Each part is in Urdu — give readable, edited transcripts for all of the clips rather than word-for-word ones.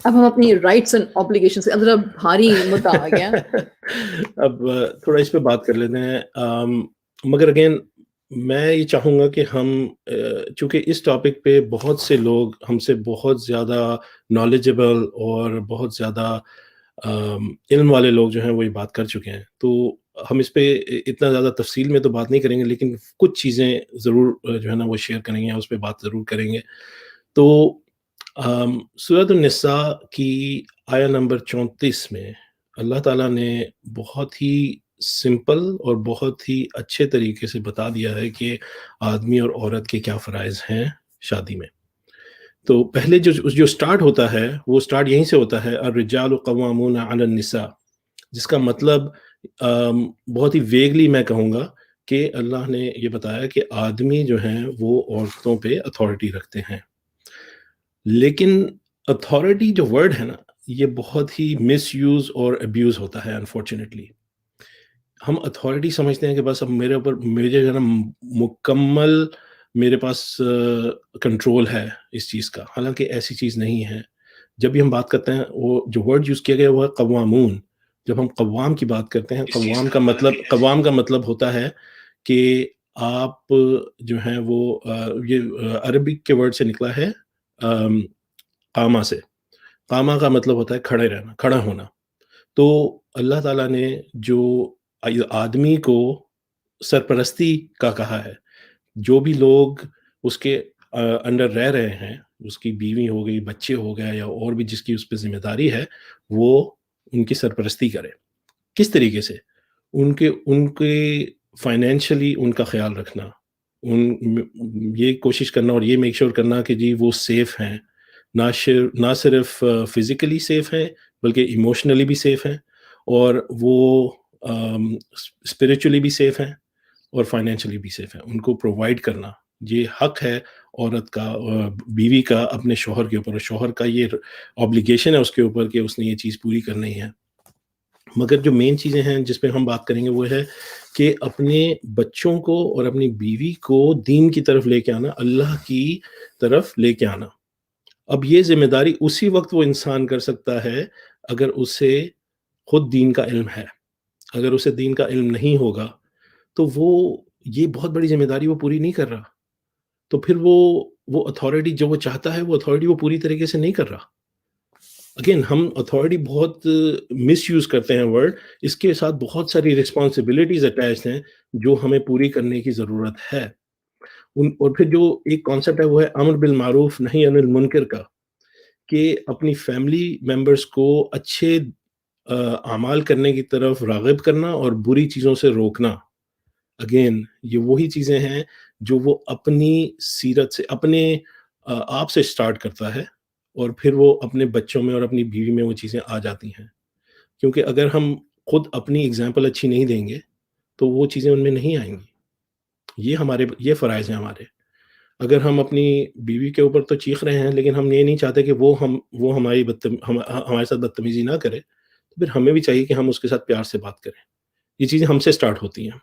اب ہم اپنی رائٹس اینڈ آبلیگیشن سے ذرا بھاری مدعا آ گیا. اب تھوڑا اس پہ بات کر لیتے ہیں. مگر اگین میں یہ چاہوں گا کہ ہم چونکہ اس ٹاپک پہ بہت سے لوگ ہم سے بہت زیادہ نالجبل اور بہت زیادہ علم والے لوگ جو ہیں وہ یہ بات کر چکے ہیں، تو ہم اس پہ اتنا زیادہ تفصیل میں تو بات نہیں کریں گے، لیکن کچھ چیزیں ضرور جو ہے نا وہ شیئر کریں گے، اس پہ بات ضرور کریں گے. تو سورۃ النساء کی آیا نمبر 34 میں اللہ تعالیٰ نے بہت ہی سمپل اور بہت ہی اچھے طریقے سے بتا دیا ہے کہ آدمی اور عورت کے کیا فرائض ہیں شادی میں. تو پہلے جو سٹارٹ ہوتا ہے وہ سٹارٹ یہیں سے ہوتا ہے، الرجال قوامون علی النساء، جس کا مطلب بہت ہی ویگلی میں کہوں گا کہ اللہ نے یہ بتایا کہ آدمی جو ہیں وہ عورتوں پہ اتھارٹی رکھتے ہیں. لیکن اتھارٹی جو ورڈ ہے نا، یہ بہت ہی مس یوز اور ابیوز ہوتا ہے انفارچونیٹلی. ہم اتھارٹی سمجھتے ہیں کہ بس اب میرے اوپر مجھے جو ہے نا مکمل میرے پاس کنٹرول ہے اس چیز کا، حالانکہ ایسی چیز نہیں ہے. جب بھی ہم بات کرتے ہیں وہ جو ورڈ یوز کیا گیا وہ ہے قوامون. جب ہم قوام کی بات کرتے ہیں، قوام کا مطلب ہوتا ہے کہ آپ جو ہیں وہ یہ عربک کے ورڈ سے نکلا ہے قامہ سے. قامہ کا مطلب ہوتا ہے کھڑے رہنا، کھڑا ہونا. تو اللہ تعالیٰ نے جو آدمی کو سرپرستی کا کہا ہے، جو بھی لوگ اس کے انڈر رہ رہے ہیں، اس کی بیوی ہو گئی، بچے ہو گئے، یا اور بھی جس کی اس پہ ذمہ داری ہے، وہ ان کی سرپرستی کرے. کس طریقے سے؟ ان کے فائنینشلی ان کا خیال رکھنا، یہ کوشش کرنا اور یہ میک شور کرنا کہ جی وہ سیف ہیں، نہ صرف فزیکلی سیف ہیں بلکہ ایموشنلی بھی سیف ہیں، اور وہ اسپریچولی بھی سیف ہیں اور فائنینشلی بھی سیف ہیں. ان کو پرووائڈ کرنا یہ حق ہے عورت کا، بیوی کا اپنے شوہر کے اوپر، اور شوہر کا یہ آبلیگیشن ہے اس کے اوپر کہ اس نے یہ چیز پوری کرنی ہے. مگر جو مین چیزیں ہیں جس پہ ہم بات کریں گے وہ ہے کہ اپنے بچوں کو اور اپنی بیوی کو دین کی طرف لے کے آنا، اللہ کی طرف لے کے آنا. اب یہ ذمہ داری اسی وقت وہ انسان کر سکتا ہے اگر اسے خود دین کا علم ہے. اگر اسے دین کا علم نہیں ہوگا تو وہ یہ بہت بڑی ذمہ داری وہ پوری نہیں کر رہا. تو پھر وہ اتھارٹی جو وہ چاہتا ہے، وہ اتھارٹی وہ پوری طریقے سے نہیں کر رہا. اگین ہم اتھارٹی بہت مس یوز کرتے ہیں ورڈ، اس کے ساتھ بہت ساری رسپانسبلٹیز اٹیچڈ ہیں جو ہمیں پوری کرنے کی ضرورت ہے. اور پھر جو ایک کانسیپٹ ہے وہ ہے امر بالمعروف نہی عن المنکر کا، کہ اپنی فیملی ممبرس کو اچھے اعمال کرنے کی طرف راغب کرنا اور بری چیزوں سے روکنا. اگین یہ وہی چیزیں ہیں جو وہ اپنی سیرت سے، اپنے آپ سے سٹارٹ کرتا ہے، اور پھر وہ اپنے بچوں میں اور اپنی بیوی میں وہ چیزیں آ جاتی ہیں. کیونکہ اگر ہم خود اپنی اگزامپل اچھی نہیں دیں گے تو وہ چیزیں ان میں نہیں آئیں گی. یہ فرائض ہیں ہمارے. اگر ہم اپنی بیوی کے اوپر تو چیخ رہے ہیں لیکن ہم یہ نہیں چاہتے کہ وہ ہمارے ساتھ بدتمیزی نہ کرے، تو پھر ہمیں بھی چاہیے کہ ہم اس کے ساتھ پیار سے بات کریں. یہ چیزیں ہم سے سٹارٹ ہوتی ہیں.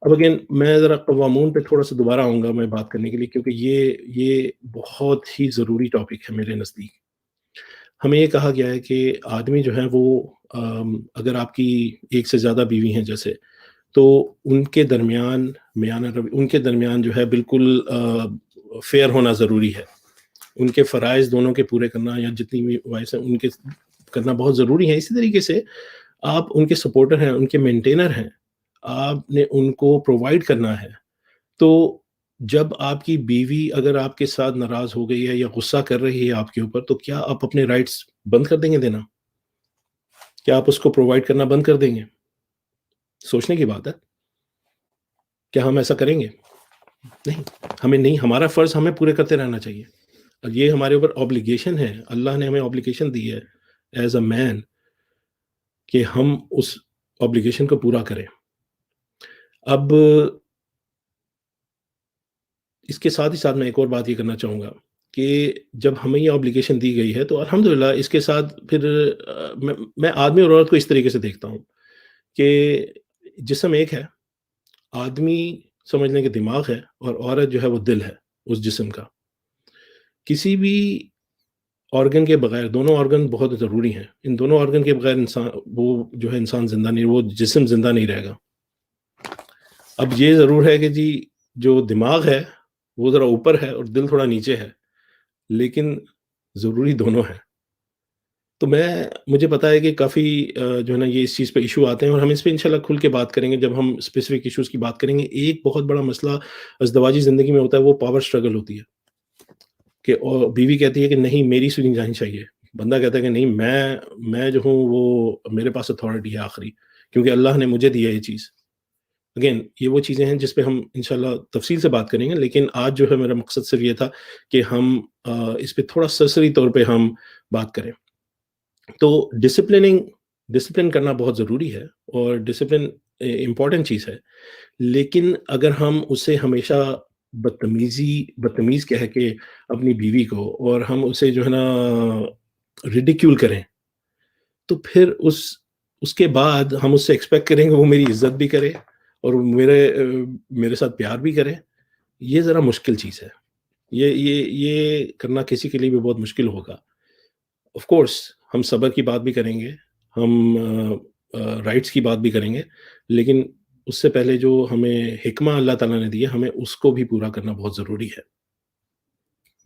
اب اگین میں ذرا قوامون پہ تھوڑا سا دوبارہ آؤں گا میں بات کرنے کے لیے، کیونکہ یہ بہت ہی ضروری ٹاپک ہے میرے نزدیک. ہمیں یہ کہا گیا ہے کہ آدمی جو ہے وہ اگر آپ کی ایک سے زیادہ بیوی ہیں جیسے، تو ان کے درمیان ان کے درمیان جو ہے بالکل فیئر ہونا ضروری ہے. ان کے فرائض دونوں کے پورے کرنا، یا جتنی بھی وائس ہیں ان کے کرنا بہت ضروری ہے. اسی طریقے سے آپ ان کے سپورٹر ہیں، ان کے مینٹینر ہیں، آپ نے ان کو پرووائڈ کرنا ہے. تو جب آپ کی بیوی اگر آپ کے ساتھ ناراض ہو گئی ہے یا غصہ کر رہی ہے آپ کے اوپر، تو کیا آپ اپنے رائٹس بند کر دیں گے دینا؟ کیا آپ اس کو پرووائڈ کرنا بند کر دیں گے؟ سوچنے کی بات ہے. کیا ہم ایسا کریں گے؟ نہیں، ہمیں نہیں. ہمارا فرض ہمیں پورے کرتے رہنا چاہیے. اور یہ ہمارے اوپر آبلیگیشن ہے، اللہ نے ہمیں آبلیگیشن دی ہے ایز اے مین کہ ہم اس آبلیگیشن کو پورا کریں. اب اس کے ساتھ ہی ساتھ میں ایک اور بات یہ کرنا چاہوں گا کہ جب ہمیں یہ آبلیگیشن دی گئی ہے تو الحمدللہ اس کے ساتھ پھر میں آدمی اور عورت کو اس طریقے سے دیکھتا ہوں کہ جسم ایک ہے، آدمی سمجھ لیں کہ دماغ ہے، اور عورت جو ہے وہ دل ہے اس جسم کا. کسی بھی آرگن کے بغیر، دونوں آرگن بہت ضروری ہیں، ان دونوں آرگن کے بغیر انسان وہ جو ہے انسان زندہ نہیں، وہ جسم زندہ نہیں رہے گا۔ اب یہ ضرور ہے کہ جی جو دماغ ہے وہ ذرا اوپر ہے اور دل تھوڑا نیچے ہے، لیکن ضروری دونوں ہیں۔ تو مجھے پتا ہے کہ کافی جو ہے نا یہ اس چیز پہ ایشو آتے ہیں، اور ہم اس پہ انشاءاللہ کھل کے بات کریں گے جب ہم اسپیسیفک ایشوز کی بات کریں گے۔ ایک بہت بڑا مسئلہ ازدواجی زندگی میں ہوتا ہے، وہ پاور اسٹرگل ہوتی ہے کہ بیوی کہتی ہے کہ نہیں میری سنی جانی چاہیے، بندہ کہتا ہے کہ نہیں میں جو ہوں وہ میرے پاس اتھارٹی ہے آخری، کیونکہ اللہ نے مجھے دیا یہ چیز۔ اگین یہ وہ چیزیں ہیں جس پہ ہم انشاءاللہ تفصیل سے بات کریں گے، لیکن آج جو ہے میرا مقصد صرف یہ تھا کہ ہم اس پہ تھوڑا سرسری طور پہ ہم بات کریں۔ تو ڈسپلن کرنا بہت ضروری ہے، اور ڈسپلن امپورٹنٹ چیز ہے، لیکن اگر ہم اسے ہمیشہ بدتمیز کہہ کے اپنی بیوی کو، اور ہم اسے جو ہے نا ریڈیکیول کریں، تو پھر اس کے بعد ہم اس سے ایکسپیکٹ کریں گے وہ میری عزت بھی کرے اور میرے ساتھ پیار بھی کرے۔ یہ ذرا مشکل چیز ہے، یہ کرنا کسی کے لیے بھی بہت مشکل ہوگا۔ آف کورس ہم صبر کی بات بھی کریں گے، ہم رائٹس کی بات بھی کریں گے، لیکن اس سے پہلے جو ہمیں حکمہ اللہ تعالیٰ نے دی ہے، ہمیں اس کو بھی پورا کرنا بہت ضروری ہے۔